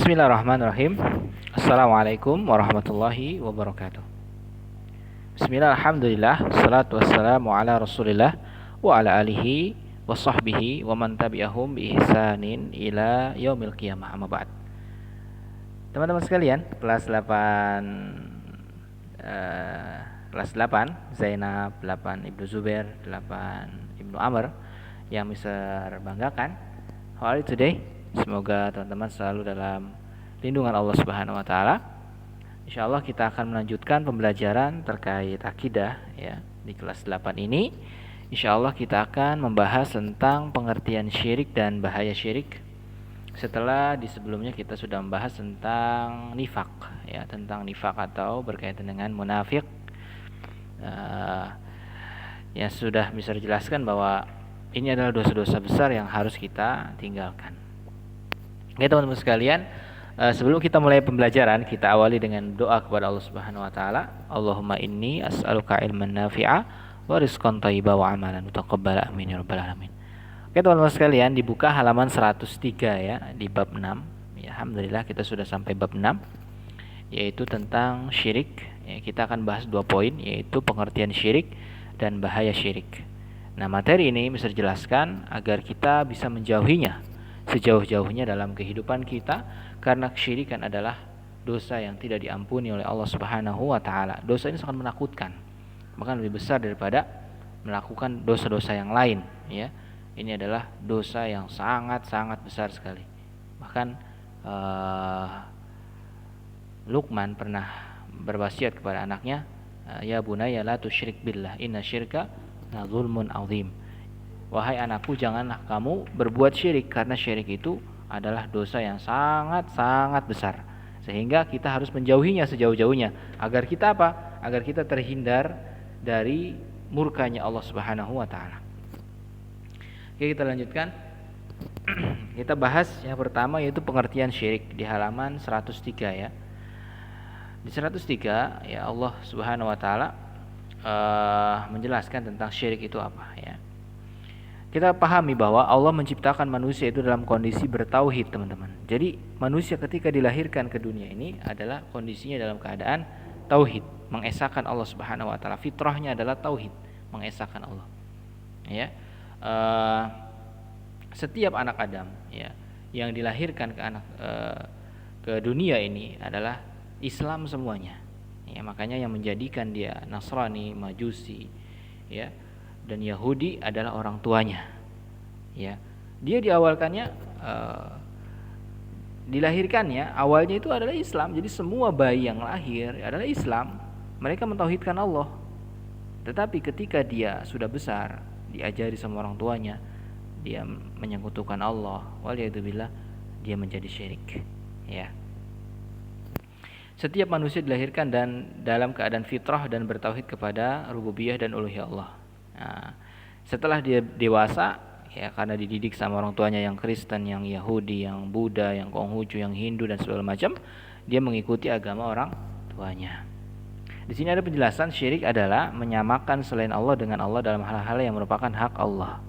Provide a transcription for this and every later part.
Bismillahirrahmanirrahim. Assalamualaikum warahmatullahi wabarakatuh. Bismillah, alhamdulillah, salatu wassalamu ala rasulillah wa ala alihi wa sahbihi wa man tabi'ahum bi ihsanin ila yaumil qiyamah, amma ba'd. Teman-teman sekalian, kelas 8 Zainab, 8 Ibnu Zubair, 8 Ibnu Amr yang bisa banggakan. How are you today? Semoga teman-teman selalu dalam lindungan Allah Subhanahu wa taala. Insyaallah kita akan melanjutkan pembelajaran terkait akidah ya di kelas 8 ini. Insyaallah kita akan membahas tentang pengertian syirik dan bahaya syirik. Setelah di sebelumnya kita sudah membahas tentang nifak ya, tentang nifak atau berkaitan dengan munafik. Yang sudah bisa dijelaskan bahwa ini adalah dosa-dosa besar yang harus kita tinggalkan. Oke teman-teman sekalian, sebelum kita mulai pembelajaran, kita awali dengan doa kepada Allah Subhanahu wa taala. Allahumma inni as'aluka ilman nafi'a wa rizqan thayyiban wa amalan mutaqabbala amin ya rabbal alamin. Oke teman-teman sekalian, dibuka halaman 103 ya, di bab 6. Ya, alhamdulillah kita sudah sampai bab 6 yaitu tentang syirik. Ya, kita akan bahas 2 poin yaitu pengertian syirik dan bahaya syirik. Nah, materi ini bisa dijelaskan agar kita bisa menjauhinya sejauh-jauhnya dalam kehidupan kita, karena kesyirikan adalah dosa yang tidak diampuni oleh Allah Subhanahu wa taala. Dosa ini sangat menakutkan, bahkan lebih besar daripada melakukan dosa-dosa yang lain ya. Ini adalah dosa yang sangat-sangat besar sekali. Bahkan Luqman pernah berwasiat kepada anaknya, ya bunayya la tusyrik billah inna syirka la zulmun azim. Wahai anakku, janganlah kamu berbuat syirik, karena syirik itu adalah dosa yang sangat-sangat besar. Sehingga kita harus menjauhinya sejauh-jauhnya. Agar kita apa? Agar kita terhindar dari murkanya Allah Subhanahu wa taala. Oke, kita lanjutkan. Kita bahas yang pertama yaitu pengertian syirik di halaman 103 ya. Di 103 ya, Allah Subhanahu wa taala menjelaskan tentang syirik itu apa ya. Kita pahami bahwa Allah menciptakan manusia itu dalam kondisi bertauhid, teman-teman. Jadi manusia ketika dilahirkan ke dunia ini adalah kondisinya dalam keadaan tauhid, mengesahkan Allah Subhanahu wa taala. Fitrahnya adalah tauhid, mengesahkan Allah. Ya. Setiap anak Adam ya yang dilahirkan ke dunia ini adalah Islam semuanya. Ya, makanya yang menjadikan dia Nasrani, Majusi, ya, dan Yahudi adalah orang tuanya. Ya, dia dilahirkannya awalnya itu adalah Islam. Jadi semua bayi yang lahir adalah Islam. Mereka mentauhidkan Allah. Tetapi ketika dia sudah besar, diajari sama orang tuanya, dia menyekutukan Allah. Waliyadzubillah, dia menjadi syirik. Ya. Setiap manusia dilahirkan dan dalam keadaan fitrah dan bertauhid kepada rububiyah dan uluhiyah Allah. Nah, setelah dia dewasa ya, karena dididik sama orang tuanya yang Kristen, yang Yahudi, yang Buddha, yang Konghucu, yang Hindu dan segala macam, dia mengikuti agama orang tuanya. Di sini ada penjelasan syirik adalah menyamakan selain Allah dengan Allah dalam hal-hal yang merupakan hak Allah.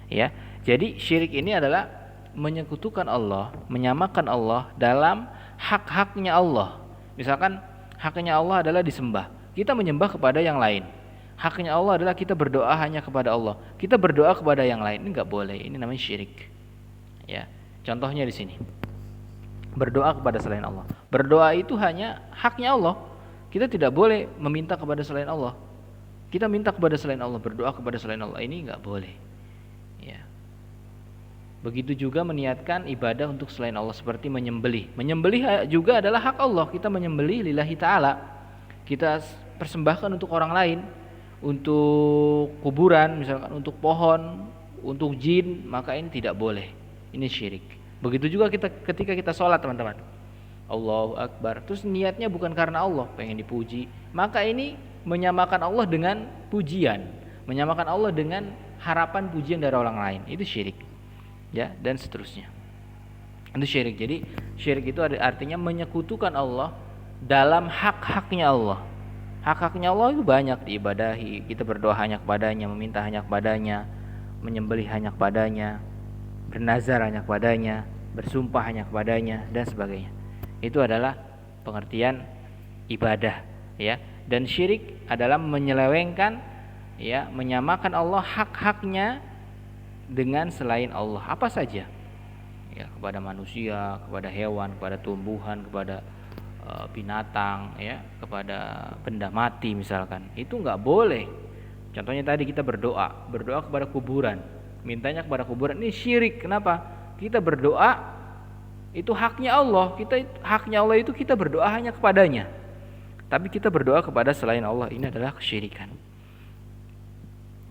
Ya. Jadi syirik ini adalah menyekutukan Allah, menyamakan Allah dalam hak-haknya Allah. Misalkan haknya Allah adalah disembah, kita menyembah kepada yang lain. Haknya Allah adalah kita berdoa hanya kepada Allah, kita berdoa kepada yang lain. Ini enggak boleh, ini namanya syirik. Ya, contohnya di sini. Berdoa kepada selain Allah. Berdoa itu hanya haknya Allah. Kita tidak boleh meminta kepada selain Allah. Kita minta kepada selain Allah, berdoa kepada selain Allah, ini enggak boleh. Ya. Begitu juga meniatkan ibadah untuk selain Allah seperti menyembelih. Menyembelih juga adalah hak Allah. Kita menyembelih lillahi ta'ala. Kita persembahkan untuk orang lain, untuk kuburan, misalkan untuk pohon, untuk jin, maka ini tidak boleh. Ini syirik. Begitu juga ketika kita sholat, teman-teman. Allahu Akbar. Terus niatnya bukan karena Allah, pengen dipuji. Maka ini menyamakan Allah dengan pujian. Menyamakan Allah dengan harapan pujian dari orang lain. Itu syirik. Ya, dan seterusnya. Itu syirik. Jadi syirik itu artinya menyekutukan Allah dalam hak-haknya Allah. Hak-haknya Allah itu banyak diibadahi. Kita berdoa hanya kepadanya, meminta hanya kepadanya, menyembelih hanya kepadanya, bernazar hanya kepadanya, bersumpah hanya kepadanya, dan sebagainya. Itu adalah pengertian ibadah, ya. Dan syirik adalah menyelewengkan, ya, menyamakan Allah hak-haknya dengan selain Allah, apa saja, ya, kepada manusia, kepada hewan, kepada tumbuhan, kepada binatang, ya, kepada benda mati misalkan. Itu nggak boleh. Contohnya tadi kita berdoa kepada kuburan, mintanya kepada kuburan, ini syirik. Kenapa? Kita berdoa itu haknya Allah, haknya Allah itu kita berdoa hanya kepadanya. Tapi kita berdoa kepada selain Allah, ini adalah kesyirikan.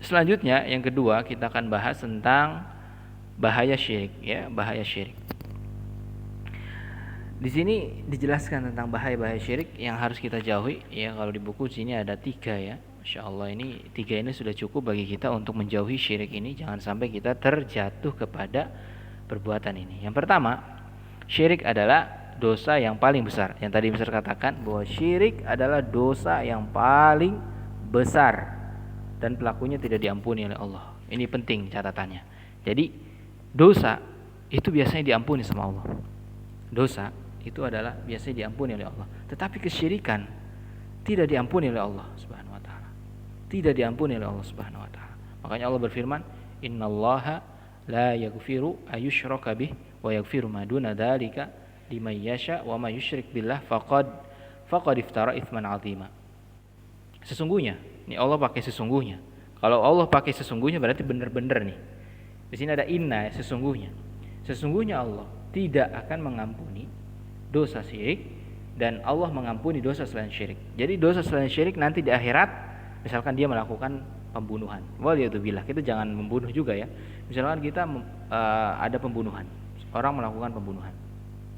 Selanjutnya yang kedua kita akan bahas tentang bahaya syirik, ya, bahaya syirik. Di sini dijelaskan tentang bahaya-bahaya syirik yang harus kita jauhi, ya. Kalau di buku sini ada 3, ya. Insya Allah ini 3 ini sudah cukup bagi kita untuk menjauhi syirik ini. Jangan sampai kita terjatuh kepada perbuatan ini. Yang pertama, syirik adalah dosa yang paling besar. Yang tadi Mister katakan bahwa syirik adalah dosa yang paling besar dan pelakunya tidak diampuni oleh Allah. Ini penting catatannya. Jadi dosa itu biasanya diampuni sama Allah. Dosa itu adalah biasanya diampuni oleh Allah. Tetapi kesyirikan tidak diampuni oleh Allah Subhanahu wa taala. Tidak diampuni oleh Allah Subhanahu wa taala. Makanya Allah berfirman, "Innallaha la yaghfiru ayyushraka bih wa yaghfiru ma duna dzalika liman yasha wa may yusyrik billah faqad iftara itsman 'azima." Sesungguhnya, ini Allah pakai sesungguhnya. Kalau Allah pakai sesungguhnya berarti benar-benar nih. Di sini ada inna, sesungguhnya. Sesungguhnya Allah tidak akan mengampuni dosa syirik dan Allah mengampuni dosa selain syirik. Jadi dosa selain syirik nanti di akhirat, misalkan dia melakukan pembunuhan. Waliyadzubillah, kita jangan membunuh juga, ya. Misalkan kita ada pembunuhan, orang melakukan pembunuhan,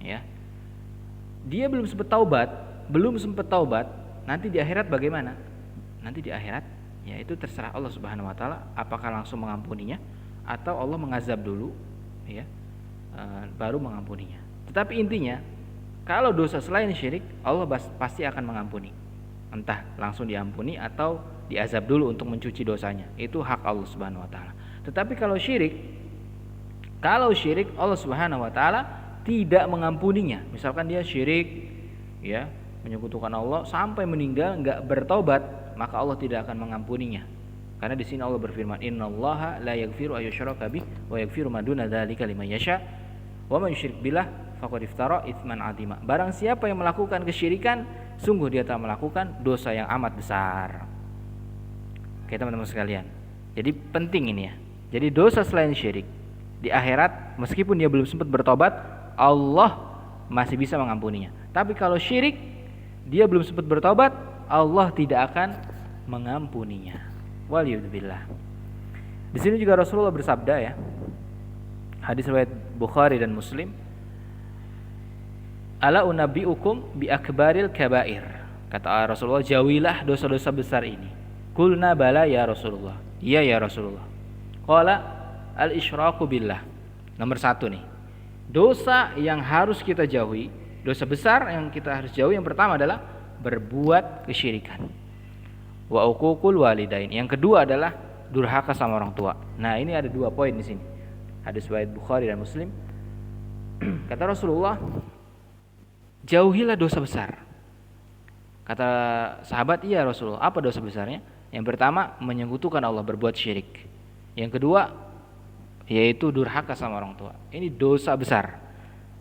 ya. Dia belum sempat taubat, nanti di akhirat bagaimana? Nanti di akhirat, ya, itu terserah Allah Subhanahu wa taala apakah langsung mengampuninya atau Allah mengazab dulu, ya, baru mengampuninya. Tetapi intinya, kalau dosa selain syirik, Allah pasti akan mengampuni. Entah langsung diampuni atau diazab dulu untuk mencuci dosanya. Itu hak Allah Subhanahu wa taala. Tetapi kalau syirik Allah Subhanahu wa taala tidak mengampuninya. Misalkan dia syirik, ya, menyekutukan Allah sampai meninggal enggak bertobat, maka Allah tidak akan mengampuninya. Karena di sini Allah berfirman, "Innallaha la yaghfiru ayyushraka bih wa yaghfiru ma duna dzalika liman yasha wa may yusyrik billah faqad iftara itsman 'azima." Barang siapa yang melakukan kesyirikan, sungguh dia telah melakukan dosa yang amat besar. Oke, teman-teman sekalian. Jadi penting ini, ya. Jadi dosa selain syirik di akhirat meskipun dia belum sempat bertobat, Allah masih bisa mengampuninya. Tapi kalau syirik dia belum sempat bertobat, Allah tidak akan mengampuninya. Waliyadzubillah. Di sini juga Rasulullah bersabda, ya. Hadis riwayat Bukhari dan Muslim. Ala unabbiukum bi akbaril kabair. Kata Rasulullah, jauhilah dosa-dosa besar ini. Qulna bala ya Rasulullah. Iya ya Rasulullah. Qala al-isyraku billah. Nomor 1 nih. Dosa yang harus kita jauhi, dosa besar yang kita harus jauhi, yang pertama adalah berbuat kesyirikan. Wa uququl walidain. Yang kedua adalah durhaka sama orang tua. Nah, ini ada 2 poin di sini. Hadis riwayat Bukhari dan Muslim. Kata Rasulullah, jauhilah dosa besar. Kata sahabat, iya Rasulullah, apa dosa besarnya? Yang pertama, menyekutukan Allah, berbuat syirik. Yang kedua, yaitu durhaka sama orang tua. Ini dosa besar.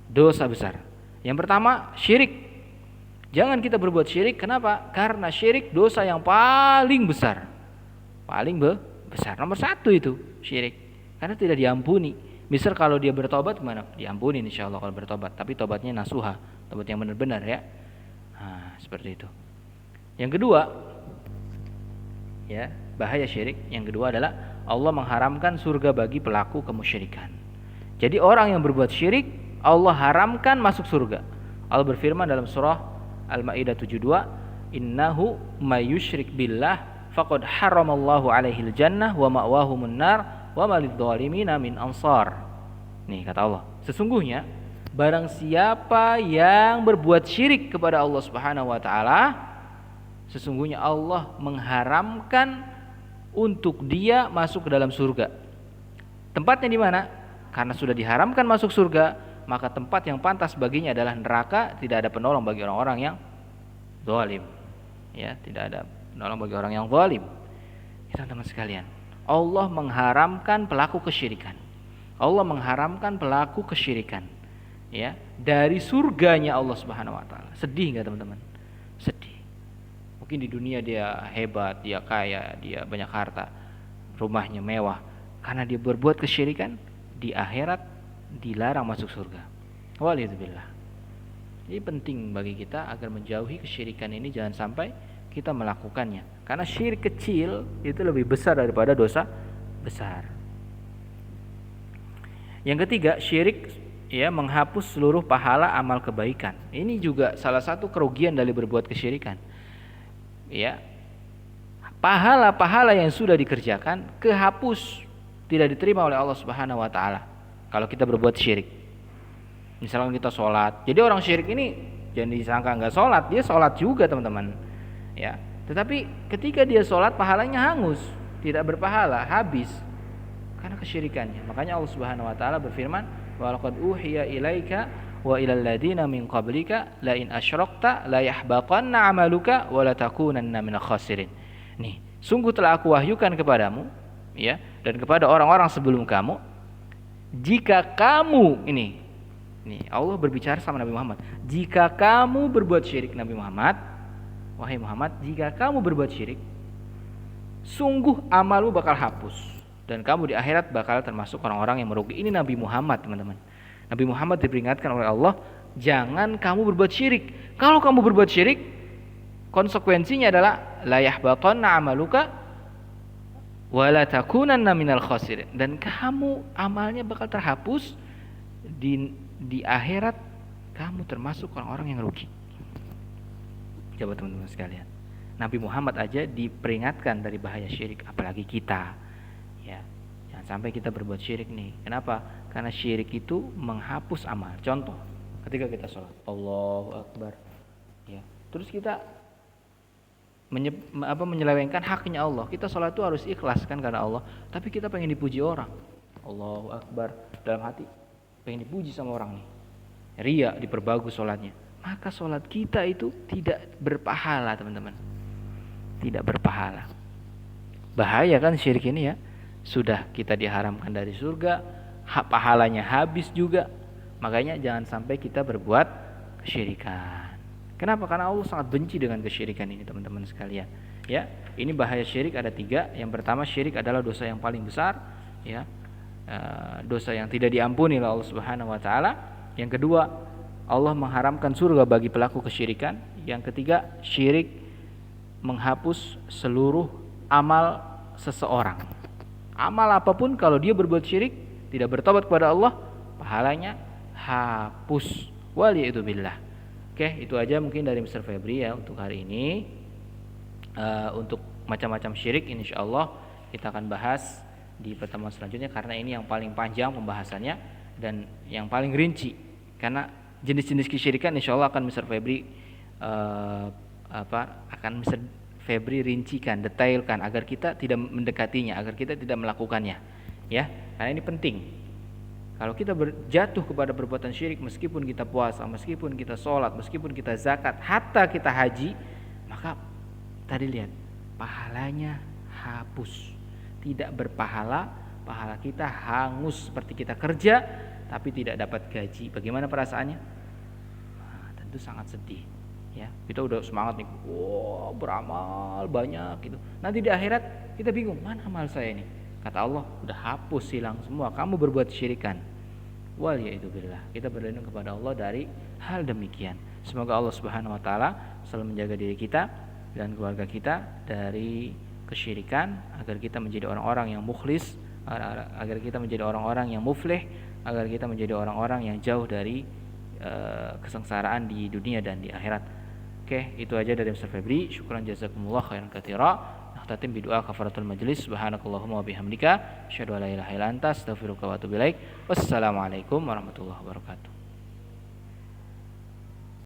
Dosa besar. Yang pertama, syirik. Jangan kita berbuat syirik. Kenapa? Karena syirik dosa yang paling besar. Paling besar. Nomor 1 itu syirik. Karena tidak diampuni. Misal kalau dia bertobat gimana? Diampuni insyaallah kalau bertobat. Tapi tobatnya nasuha, tobat yang benar-benar, ya. Nah, seperti itu. Yang kedua, ya, bahaya syirik. Yang kedua adalah Allah mengharamkan surga bagi pelaku kemusyrikan. Jadi orang yang berbuat syirik, Allah haramkan masuk surga. Allah berfirman dalam surah Al-Maidah 72, "Innahu may yusyrik billah faqad haramallahu alaihil jannah wa ma'wahumun nar wa malidh dhalimina min ansar." Nih kata Allah, sesungguhnya barang siapa yang berbuat syirik kepada Allah Subhanahu wa taala, sesungguhnya Allah mengharamkan untuk dia masuk ke dalam surga. Tempatnya di mana? Karena sudah diharamkan masuk surga, maka tempat yang pantas baginya adalah neraka, tidak ada penolong bagi orang-orang yang zalim. Ya, tidak ada penolong bagi orang yang zalim. Teman-teman sekalian, Allah mengharamkan pelaku kesyirikan. Allah mengharamkan pelaku kesyirikan, ya, dari surganya Allah Subhanahu wa taala. Sedih enggak teman-teman? Sedih. Mungkin di dunia dia hebat, dia kaya, dia banyak harta, rumahnya mewah. Karena dia berbuat kesyirikan, di akhirat dilarang masuk surga. Waliyadzubillah. Ini penting bagi kita agar menjauhi kesyirikan ini, jangan sampai kita melakukannya. Karena syirik kecil itu lebih besar daripada dosa besar. Yang ketiga, syirik ya menghapus seluruh pahala amal kebaikan. Ini juga salah satu kerugian dari berbuat kesyirikan. Ya. Pahala-pahala yang sudah dikerjakan kehapus, tidak diterima oleh Allah Subhanahu wa taala kalau kita berbuat syirik. Misalkan kita sholat, jadi orang syirik ini jangan disangka nggak sholat, dia sholat juga teman-teman. Ya, tetapi ketika dia sholat pahalanya hangus, tidak berpahala, habis karena kesyirikannya. Makanya Allah Subhanahu wa taala berfirman, wa laqad uhiya ilaika wa ilal ladina min qablika la in asyrakta la yahbaqanna 'amaluka wa la takunanna minal khasirin. Nih, sungguh telah aku wahyukan kepadamu, ya, dan kepada orang-orang sebelum kamu, jika kamu ini Allah berbicara sama Nabi Muhammad, jika kamu berbuat syirik, Nabi Muhammad, wahai Muhammad, jika kamu berbuat syirik, sungguh amalmu bakal hapus dan kamu di akhirat bakal termasuk orang-orang yang merugi. Ini Nabi Muhammad, teman-teman. Nabi Muhammad diperingatkan oleh Allah, jangan kamu berbuat syirik. Kalau kamu berbuat syirik, konsekuensinya adalah la yahbatanna amaluka wa la takunanna minal khasirin, dan kamu amalnya bakal terhapus, di akhirat kamu termasuk orang-orang yang rugi. Coba teman-teman sekalian, Nabi Muhammad aja diperingatkan dari bahaya syirik, apalagi kita. Ya, jangan sampai kita berbuat syirik nih. Kenapa? Karena syirik itu menghapus amal. Contoh, ketika kita sholat, Allahu Akbar, ya, terus kita menyelewengkan haknya Allah. Kita sholat itu harus ikhlas kan karena Allah, tapi kita pengen dipuji orang. Allahu Akbar, dalam hati pengen dipuji sama orang nih. Ria, diperbagus sholatnya. Maka sholat kita itu tidak berpahala, teman-teman. Tidak berpahala. Bahaya kan syirik ini ya. Sudah kita diharamkan dari surga, pahalanya habis juga. Makanya jangan sampai kita berbuat kesyirikan. Kenapa? Karena Allah sangat benci dengan kesyirikan ini, teman-teman sekalian. Ya, ini bahaya syirik ada 3. Yang pertama, syirik adalah dosa yang paling besar, ya. Dosa yang tidak diampuni oleh Allah Subhanahu wa taala. Yang kedua, Allah mengharamkan surga bagi pelaku kesyirikan. Yang ketiga, syirik menghapus seluruh amal seseorang. Amal apapun kalau dia berbuat syirik, tidak bertobat kepada Allah, pahalanya hapus. Waliyadzubillah. Oke, itu aja mungkin dari Mr. Febri ya untuk hari ini. Untuk macam-macam syirik insyaallah kita akan bahas di pertemuan selanjutnya, karena ini yang paling panjang pembahasannya dan yang paling rinci. Karena jenis-jenis kesyirikan insyaallah akan Mr. Febri Mr. Febri rincikan, detailkan agar kita tidak mendekatinya, agar kita tidak melakukannya. Ya, karena ini penting. Kalau kita jatuh kepada perbuatan syirik, meskipun kita puasa, meskipun kita sholat, meskipun kita zakat, hatta kita haji, maka tadi lihat pahalanya hapus, tidak berpahala, pahala kita hangus seperti kita kerja tapi tidak dapat gaji. Bagaimana perasaannya? Nah, tentu sangat sedih. Ya, kita udah semangat nih, wow, beramal banyak gitu. Nanti di akhirat kita bingung, mana amal saya ini? Kata Allah, udah hapus, hilang semua. Kamu berbuat syirikan. Waliyadzubillah. Kita berlindung kepada Allah dari hal demikian. Semoga Allah Subhanahu wa taala selalu menjaga diri kita dan keluarga kita dari kesyirikan, agar kita menjadi orang-orang yang mukhlis, agar kita menjadi orang-orang yang muflih, agar kita menjadi orang-orang yang jauh dari kesengsaraan di dunia dan di akhirat. Oke, itu aja dari Mr. Febri. Syukran jazakumullah khairan katsira. Nakhtatim bi doa kafaratul majlis. Subhanakallahumma wa bihamdika asyhadu an la ilaha illa anta astaghfiruka wa atubu ilaik. Wassalamualaikum warahmatullahi wabarakatuh.